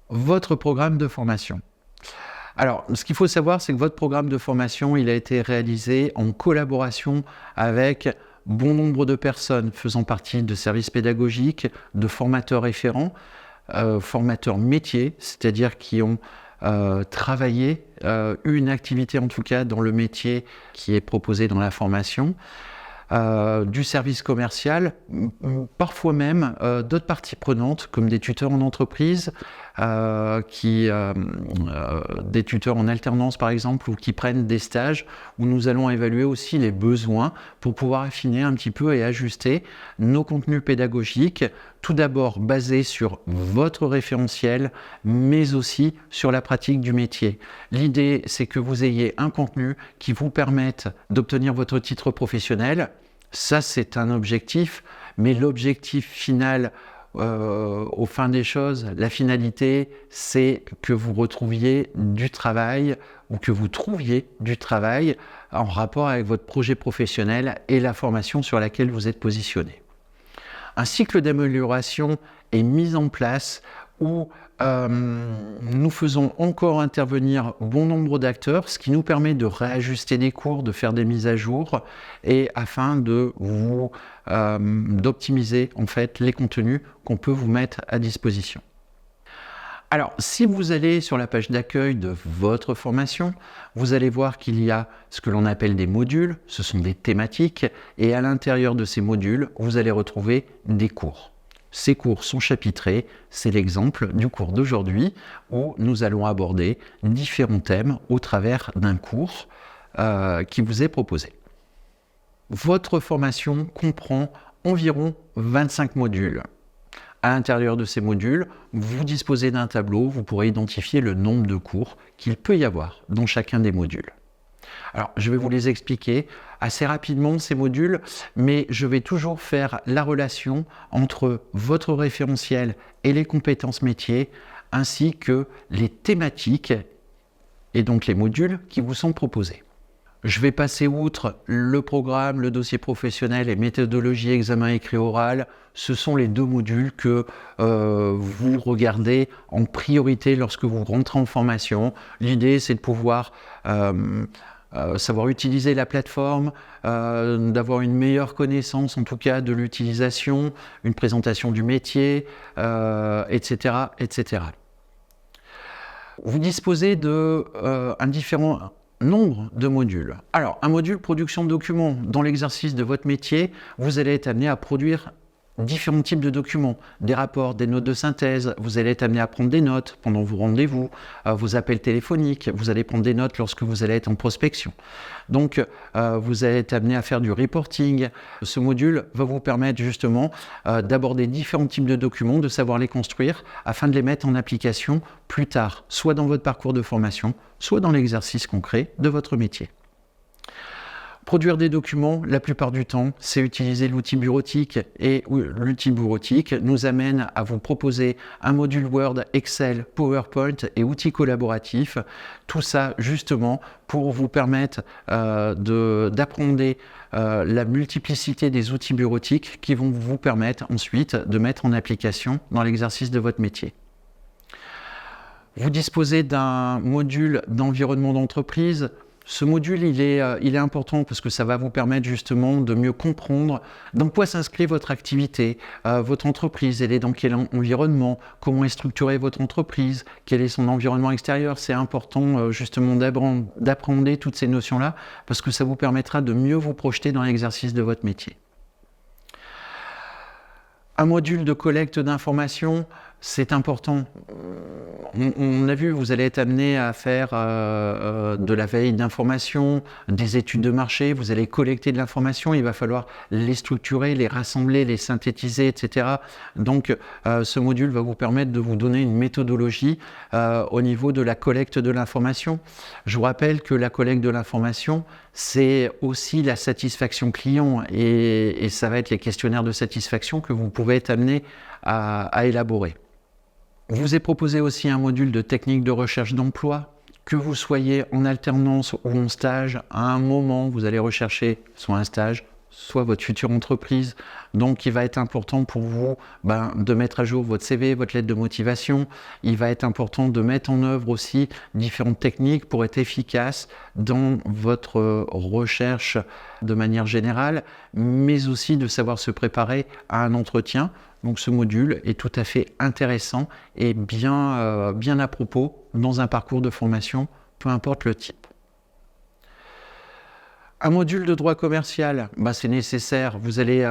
votre programme de formation. Alors, ce qu'il faut savoir, c'est que votre programme de formation, il a été réalisé en collaboration avec bon nombre de personnes faisant partie de services pédagogiques, de formateurs référents, formateurs métiers, c'est-à-dire qui ont travaillé, eu une activité en tout cas dans le métier qui est proposé dans la formation, du service commercial, parfois même d'autres parties prenantes comme des tuteurs en entreprise, des tuteurs en alternance par exemple, ou qui prennent des stages où nous allons évaluer aussi les besoins pour pouvoir affiner un petit peu et ajuster nos contenus pédagogiques, tout d'abord basés sur votre référentiel, mais aussi sur la pratique du métier. L'idée, c'est que vous ayez un contenu qui vous permette d'obtenir votre titre professionnel. Ça, c'est un objectif, mais l'objectif final, au fin des choses, la finalité, c'est que vous retrouviez du travail ou que vous trouviez du travail en rapport avec votre projet professionnel et la formation sur laquelle vous êtes positionné. Un cycle d'amélioration est mis en place où nous faisons encore intervenir bon nombre d'acteurs, ce qui nous permet de réajuster des cours, de faire des mises à jour, et afin de d'optimiser en fait les contenus qu'on peut vous mettre à disposition. Alors, si vous allez sur la page d'accueil de votre formation, vous allez voir qu'il y a ce que l'on appelle des modules, ce sont des thématiques, et à l'intérieur de ces modules, vous allez retrouver des cours. Ces cours sont chapitrés, c'est l'exemple du cours d'aujourd'hui où nous allons aborder différents thèmes au travers d'un cours qui vous est proposé. Votre formation comprend environ 25 modules. À l'intérieur de ces modules, vous disposez d'un tableau, vous pourrez identifier le nombre de cours qu'il peut y avoir dans chacun des modules. Alors, je vais vous les expliquer assez rapidement, ces modules, mais je vais toujours faire la relation entre votre référentiel et les compétences métiers, ainsi que les thématiques et donc les modules qui vous sont proposés. Je vais passer outre le programme, le dossier professionnel et méthodologie examen écrit oral. Ce sont les deux modules que vous regardez en priorité lorsque vous rentrez en formation. L'idée, c'est de pouvoir savoir utiliser la plateforme, d'avoir une meilleure connaissance en tout cas de l'utilisation, une présentation du métier, etc., etc. Vous disposez d'un différent nombre de modules. Alors, un module production de documents. Dans l'exercice de votre métier, vous allez être amené à produire différents types de documents, des rapports, des notes de synthèse, vous allez être amené à prendre des notes pendant vos rendez-vous, vos appels téléphoniques, vous allez prendre des notes lorsque vous allez être en prospection. Donc, vous allez être amené à faire du reporting. Ce module va vous permettre justement d'aborder différents types de documents, de savoir les construire afin de les mettre en application plus tard, soit dans votre parcours de formation, soit dans l'exercice concret de votre métier. Produire des documents, la plupart du temps, c'est utiliser l'outil bureautique, et l'outil bureautique nous amène à vous proposer un module Word, Excel, PowerPoint et outils collaboratifs. Tout ça justement pour vous permettre d'appréhender la multiplicité des outils bureautiques qui vont vous permettre ensuite de mettre en application dans l'exercice de votre métier. Vous disposez d'un module d'environnement d'entreprise. Ce module, il est important parce que ça va vous permettre justement de mieux comprendre dans quoi s'inscrit votre activité, votre entreprise, elle est dans quel environnement, comment est structurée votre entreprise, quel est son environnement extérieur. C'est important justement d'appréhender toutes ces notions-là parce que ça vous permettra de mieux vous projeter dans l'exercice de votre métier. Un module de collecte d'informations, c'est important. On a vu, vous allez être amené à faire de la veille d'information, des études de marché, vous allez collecter de l'information, il va falloir les structurer, les rassembler, les synthétiser, etc. Donc, ce module va vous permettre de vous donner une méthodologie au niveau de la collecte de l'information. Je vous rappelle que la collecte de l'information, c'est aussi la satisfaction client et ça va être les questionnaires de satisfaction que vous pouvez être amené à élaborer. Je vous ai proposé aussi un module de technique de recherche d'emploi. Que vous soyez en alternance ou en stage, à un moment, vous allez rechercher soit un stage, soit votre future entreprise. Donc, il va être important pour vous de mettre à jour votre CV, votre lettre de motivation. Il va être important de mettre en œuvre aussi différentes techniques pour être efficace dans votre recherche de manière générale, mais aussi de savoir se préparer à un entretien. Donc, ce module est tout à fait intéressant et bien à propos dans un parcours de formation, peu importe le type. Un module de droit commercial, c'est nécessaire. Vous allez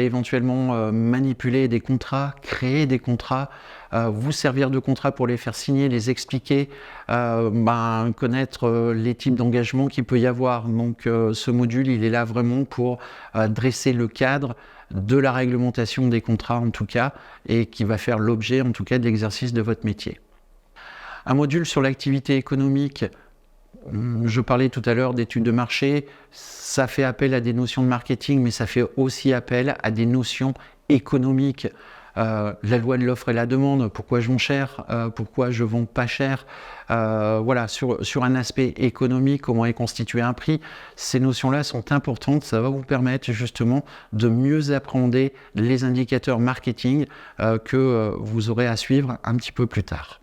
éventuellement manipuler des contrats, créer des contrats, vous servir de contrats pour les faire signer, les expliquer, connaître les types d'engagement qu'il peut y avoir. Donc ce module, il est là vraiment pour dresser le cadre de la réglementation des contrats en tout cas, et qui va faire l'objet en tout cas de l'exercice de votre métier. Un module sur l'activité économique. Je parlais tout à l'heure d'études de marché, ça fait appel à des notions de marketing, mais ça fait aussi appel à des notions économiques. La loi de l'offre et la demande, pourquoi je vends cher, pourquoi je vends pas cher, sur un aspect économique, comment est constitué un prix. Ces notions-là sont importantes, ça va vous permettre justement de mieux appréhender les indicateurs marketing que vous aurez à suivre un petit peu plus tard.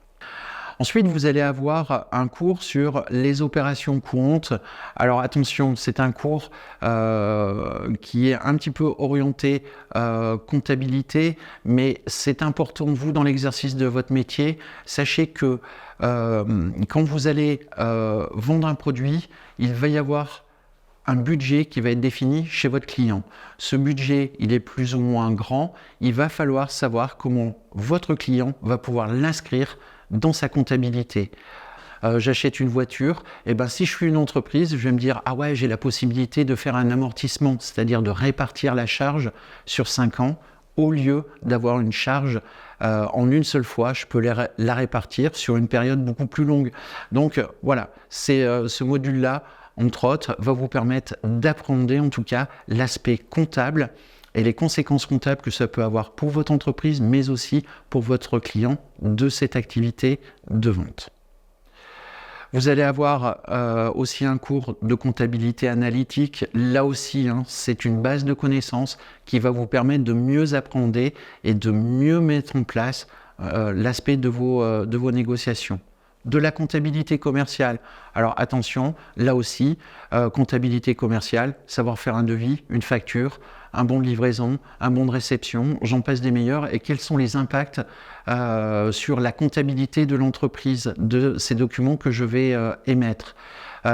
Ensuite, vous allez avoir un cours sur les opérations courantes. Alors attention, c'est un cours qui est un petit peu orienté comptabilité, mais c'est important, vous, dans l'exercice de votre métier. Sachez que quand vous allez vendre un produit, il va y avoir un budget qui va être défini chez votre client. Ce budget, il est plus ou moins grand. Il va falloir savoir comment votre client va pouvoir l'inscrire dans sa comptabilité. J'achète une voiture, et si je suis une entreprise, je vais me dire, ah ouais, j'ai la possibilité de faire un amortissement, c'est-à-dire de répartir la charge sur 5 ans, au lieu d'avoir une charge en une seule fois, je peux la répartir sur une période beaucoup plus longue. Donc voilà, ce module-là, entre autres, va vous permettre d'appréhender en tout cas l'aspect comptable et les conséquences comptables que ça peut avoir pour votre entreprise, mais aussi pour votre client de cette activité de vente. Vous allez avoir aussi un cours de comptabilité analytique. Là aussi, c'est une base de connaissances qui va vous permettre de mieux appréhender et de mieux mettre en place l'aspect de vos négociations. De la comptabilité commerciale. Alors attention, là aussi, comptabilité commerciale, savoir faire un devis, une facture, un bon de livraison, un bon de réception, j'en passe des meilleurs, et quels sont les impacts sur la comptabilité de l'entreprise, de ces documents que je vais émettre.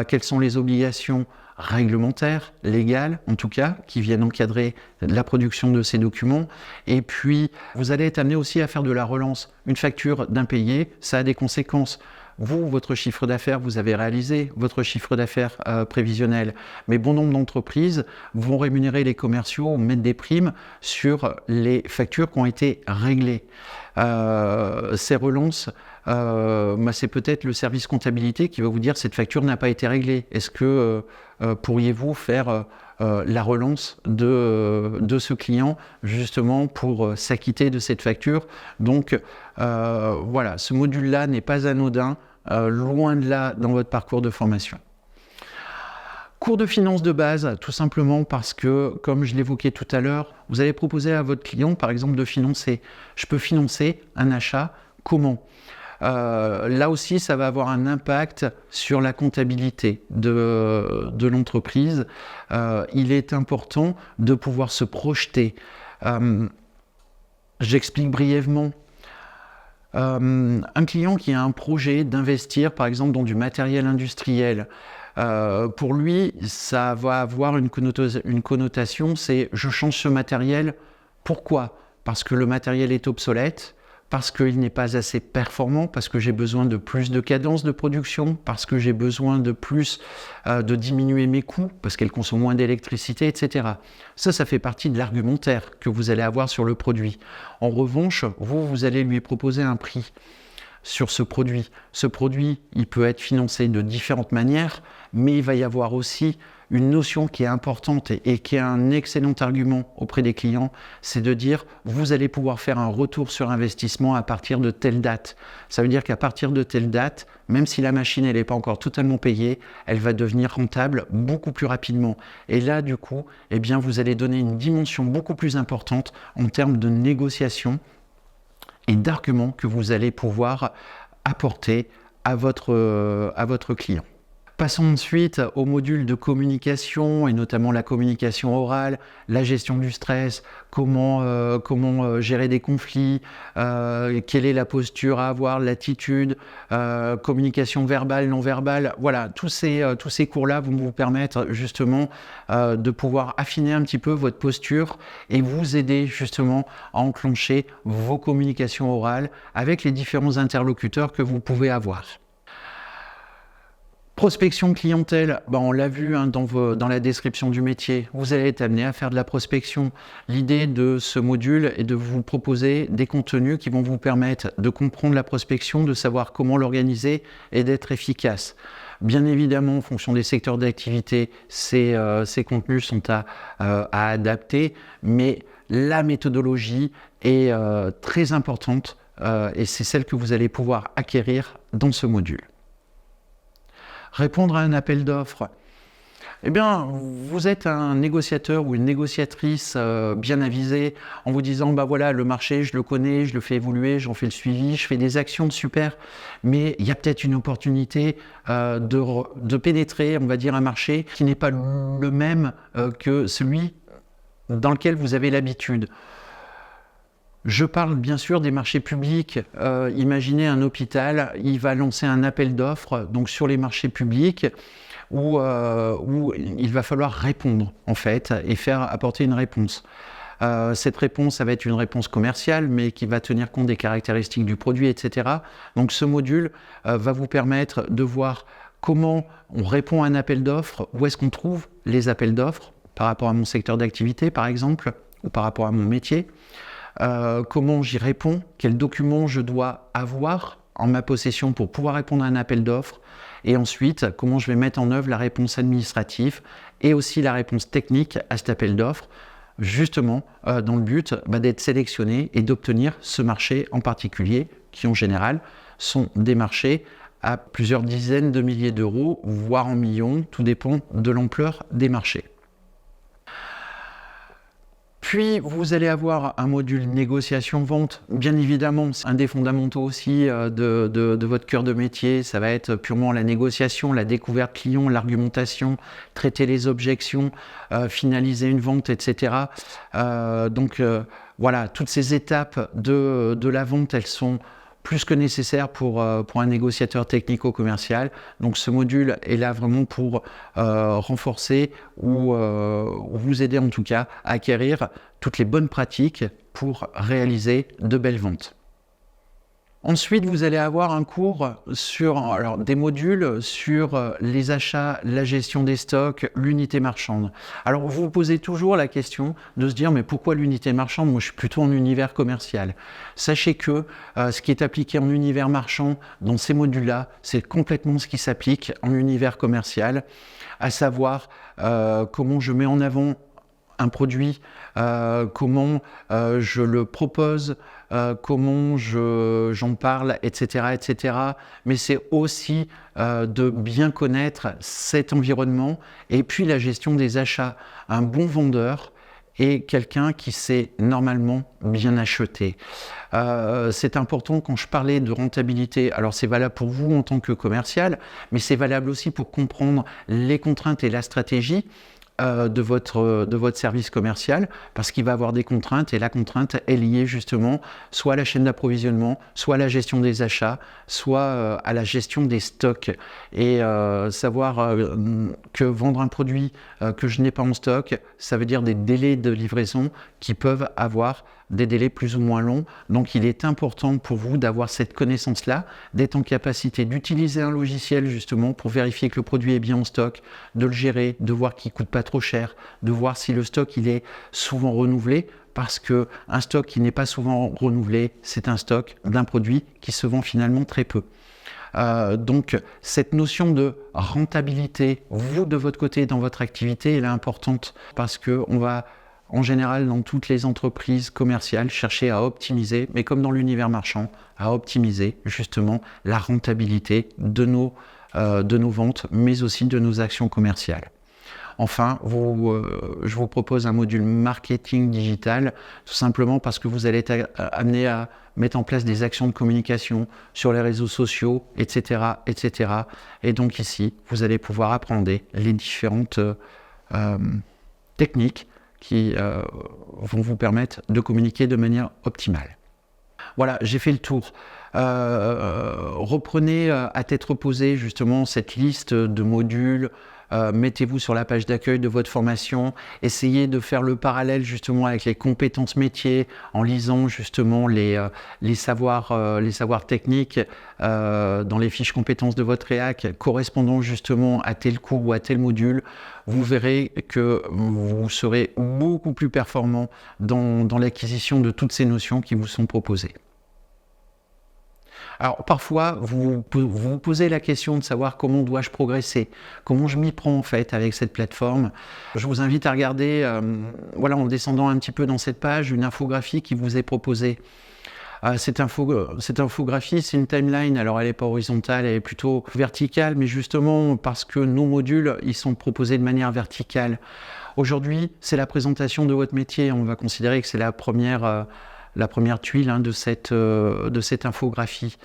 Quelles sont les obligations réglementaires, légales en tout cas, qui viennent encadrer la production de ces documents. Et puis, vous allez être amené aussi à faire de la relance. Une facture d'impayé, ça a des conséquences. Vous, votre chiffre d'affaires, vous avez réalisé votre chiffre d'affaires prévisionnel. Mais bon nombre d'entreprises vont rémunérer les commerciaux ou mettre des primes sur les factures qui ont été réglées. Ces relances, c'est peut-être le service comptabilité qui va vous dire cette facture n'a pas été réglée. Est-ce que pourriez-vous faire la relance de ce client justement pour s'acquitter de cette facture? Donc voilà, ce module-là n'est pas anodin, loin de là dans votre parcours de formation. Cours de finance de base, tout simplement parce que, comme je l'évoquais tout à l'heure, vous allez proposer à votre client, par exemple, de financer. Je peux financer un achat, comment ? Là aussi, ça va avoir un impact sur la comptabilité de l'entreprise. Il est important de pouvoir se projeter. J'explique brièvement. Un client qui a un projet d'investir, par exemple, dans du matériel industriel, pour lui, ça va avoir une connotation, c'est je change ce matériel. Pourquoi ? Parce que le matériel est obsolète, parce qu'il n'est pas assez performant, parce que j'ai besoin de plus de cadence de production, parce que j'ai besoin de plus de diminuer mes coûts, parce qu'elle consomme moins d'électricité, etc. Ça fait partie de l'argumentaire que vous allez avoir sur le produit. En revanche, vous allez lui proposer un prix. sur ce produit. Ce produit, il peut être financé de différentes manières, mais il va y avoir aussi une notion qui est importante et qui est un excellent argument auprès des clients, c'est de dire vous allez pouvoir faire un retour sur investissement à partir de telle date. Ça veut dire qu'à partir de telle date, même si la machine elle n'est pas encore totalement payée, elle va devenir rentable beaucoup plus rapidement. Et là, du coup, eh bien, vous allez donner une dimension beaucoup plus importante en termes de négociation et d'arguments que vous allez pouvoir apporter à votre client. Passons ensuite au module de communication et notamment la communication orale, la gestion du stress, comment gérer des conflits, quelle est la posture à avoir, l'attitude, communication verbale, non verbale. Voilà, tous ces cours-là vont vous permettre justement de pouvoir affiner un petit peu votre posture et vous aider justement à enclencher vos communications orales avec les différents interlocuteurs que vous pouvez avoir. Prospection clientèle, on l'a vu dans la description du métier, vous allez être amené à faire de la prospection. L'idée de ce module est de vous proposer des contenus qui vont vous permettre de comprendre la prospection, de savoir comment l'organiser et d'être efficace. Bien évidemment, en fonction des secteurs d'activité, ces contenus sont à adapter, mais la méthodologie est très importante et c'est celle que vous allez pouvoir acquérir dans ce module. Répondre à un appel d'offres. Eh bien, vous êtes un négociateur ou une négociatrice bien avisée en vous disant, voilà, le marché, je le connais, je le fais évoluer, j'en fais le suivi, je fais des actions de super, mais il y a peut-être une opportunité de pénétrer, on va dire, un marché qui n'est pas le même que celui dans lequel vous avez l'habitude. Je parle bien sûr des marchés publics. Imaginez un hôpital, il va lancer un appel d'offres donc sur les marchés publics où il va falloir répondre en fait et apporter une réponse. Cette réponse, ça va être une réponse commerciale, mais qui va tenir compte des caractéristiques du produit, etc. Donc ce module va vous permettre de voir comment on répond à un appel d'offres, où est-ce qu'on trouve les appels d'offres par rapport à mon secteur d'activité par exemple, ou par rapport à mon métier. Comment j'y réponds, quels documents je dois avoir en ma possession pour pouvoir répondre à un appel d'offres, et ensuite comment je vais mettre en œuvre la réponse administrative et aussi la réponse technique à cet appel d'offres, justement dans le but d'être sélectionné et d'obtenir ce marché en particulier, qui en général sont des marchés à plusieurs dizaines de milliers d'euros, voire en millions, tout dépend de l'ampleur des marchés. Puis, vous allez avoir un module négociation-vente. Bien évidemment, c'est un des fondamentaux aussi de votre cœur de métier. Ça va être purement la négociation, la découverte client, l'argumentation, traiter les objections, finaliser une vente, etc. Voilà, toutes ces étapes de la vente, elles sont plus que nécessaire pour un négociateur technico-commercial. Donc ce module est là vraiment pour renforcer ou vous aider en tout cas à acquérir toutes les bonnes pratiques pour réaliser de belles ventes. Ensuite, vous allez avoir un cours sur des modules sur les achats, la gestion des stocks, l'unité marchande. Alors, vous vous posez toujours la question de se dire, mais pourquoi l'unité marchande? Moi, je suis plutôt en univers commercial. Sachez que ce qui est appliqué en univers marchand dans ces modules-là, c'est complètement ce qui s'applique en univers commercial, à savoir comment je mets en avant un produit, comment je le propose, comment j'en parle, etc., etc. Mais c'est aussi de bien connaître cet environnement et puis la gestion des achats. Un bon vendeur est quelqu'un qui sait normalement bien acheter. C'est important quand je parlais de rentabilité. Alors c'est valable pour vous en tant que commercial, mais c'est valable aussi pour comprendre les contraintes et la stratégie de votre service commercial, parce qu'il va avoir des contraintes et la contrainte est liée justement soit à la chaîne d'approvisionnement, soit à la gestion des achats, soit à la gestion des stocks. Et savoir que vendre un produit que je n'ai pas en stock, ça veut dire des délais de livraison qui peuvent avoir des délais plus ou moins longs. Donc il est important pour vous d'avoir cette connaissance-là, d'être en capacité d'utiliser un logiciel justement pour vérifier que le produit est bien en stock, de le gérer, de voir qu'il ne coûte pas trop cher, de voir si le stock il est souvent renouvelé, parce qu'un stock qui n'est pas souvent renouvelé, c'est un stock d'un produit qui se vend finalement très peu. Donc, cette notion de rentabilité, vous de votre côté, dans votre activité, elle est importante parce qu'on va, en général, dans toutes les entreprises commerciales, chercher à optimiser, mais comme dans l'univers marchand, à optimiser justement la rentabilité de nos ventes, mais aussi de nos actions commerciales. Enfin, je vous propose un module marketing digital, tout simplement parce que vous allez être amené à mettre en place des actions de communication sur les réseaux sociaux, etc., etc. Et donc ici, vous allez pouvoir apprendre les différentes techniques qui vont vous permettre de communiquer de manière optimale. Voilà, j'ai fait le tour. Reprenez à tête reposée justement cette liste de modules. Mettez-vous sur la page d'accueil de votre formation, essayez de faire le parallèle justement avec les compétences métiers en lisant justement les savoirs techniques dans les fiches compétences de votre réac correspondant justement à tel cours ou à tel module. Vous verrez que vous serez beaucoup plus performant dans l'acquisition de toutes ces notions qui vous sont proposées. Alors parfois, vous vous posez la question de savoir comment dois-je progresser, comment je m'y prends en fait avec cette plateforme. Je vous invite à regarder, en descendant un petit peu dans cette page, une infographie qui vous est proposée. Cette infographie, c'est une timeline, alors elle n'est pas horizontale, elle est plutôt verticale, mais justement parce que nos modules, ils sont proposés de manière verticale. Aujourd'hui, c'est la présentation de votre métier, on va considérer que c'est la première tuile de cette infographie.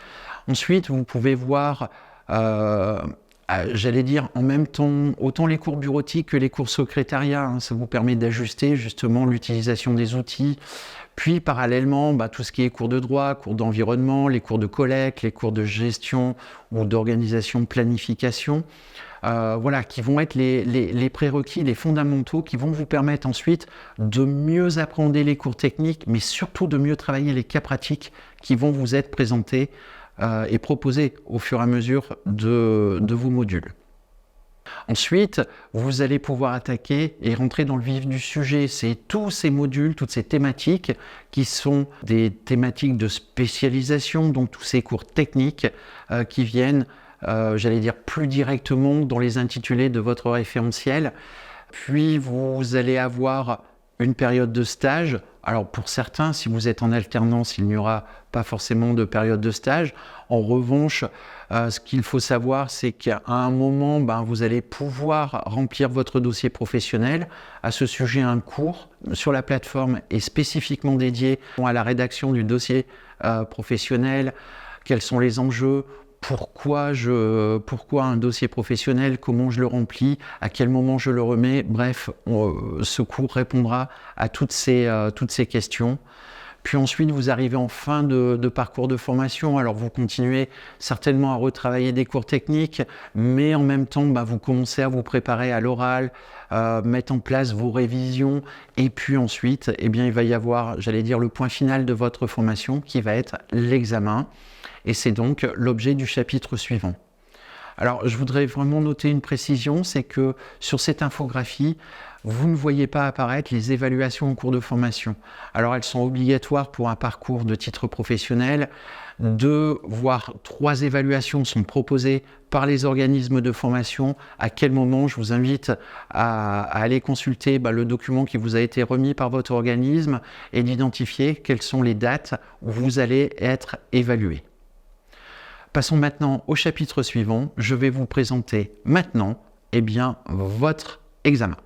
Ensuite, vous pouvez voir, j'allais dire en même temps, autant les cours bureautiques que les cours secrétariat. Ça vous permet d'ajuster justement l'utilisation des outils. Puis parallèlement, tout ce qui est cours de droit, cours d'environnement, les cours de collecte, les cours de gestion ou d'organisation, planification. Qui vont être les prérequis, les fondamentaux qui vont vous permettre ensuite de mieux apprendre les cours techniques, mais surtout de mieux travailler les cas pratiques qui vont vous être présentés et proposés au fur et à mesure de vos modules. Ensuite, vous allez pouvoir attaquer et rentrer dans le vif du sujet. C'est tous ces modules, toutes ces thématiques qui sont des thématiques de spécialisation, donc tous ces cours techniques qui viennent j'allais dire plus directement dans les intitulés de votre référentiel. Puis vous allez avoir une période de stage. Alors pour certains, si vous êtes en alternance, il n'y aura pas forcément de période de stage. En revanche, ce qu'il faut savoir, c'est qu'à un moment, vous allez pouvoir remplir votre dossier professionnel. À ce sujet, un cours sur la plateforme est spécifiquement dédié à la rédaction du dossier professionnel. Quels sont les enjeux ? Pourquoi un dossier professionnel, comment je le remplis, à quel moment je le remets, bref, ce cours répondra à toutes ces questions. Puis ensuite, vous arrivez en fin de parcours de formation, alors vous continuez certainement à retravailler des cours techniques, mais en même temps, vous commencez à vous préparer à l'oral, mettre en place vos révisions, et puis ensuite, il va y avoir, j'allais dire, le point final de votre formation qui va être l'examen. Et c'est donc l'objet du chapitre suivant. Alors, je voudrais vraiment noter une précision, c'est que sur cette infographie, vous ne voyez pas apparaître les évaluations en cours de formation. Alors, elles sont obligatoires pour un parcours de titre professionnel. 2 voire 3 évaluations sont proposées par les organismes de formation. À quel moment je vous invite à aller consulter le document qui vous a été remis par votre organisme et d'identifier quelles sont les dates où vous allez être évalué. Passons maintenant au chapitre suivant. Je vais vous présenter maintenant votre examen.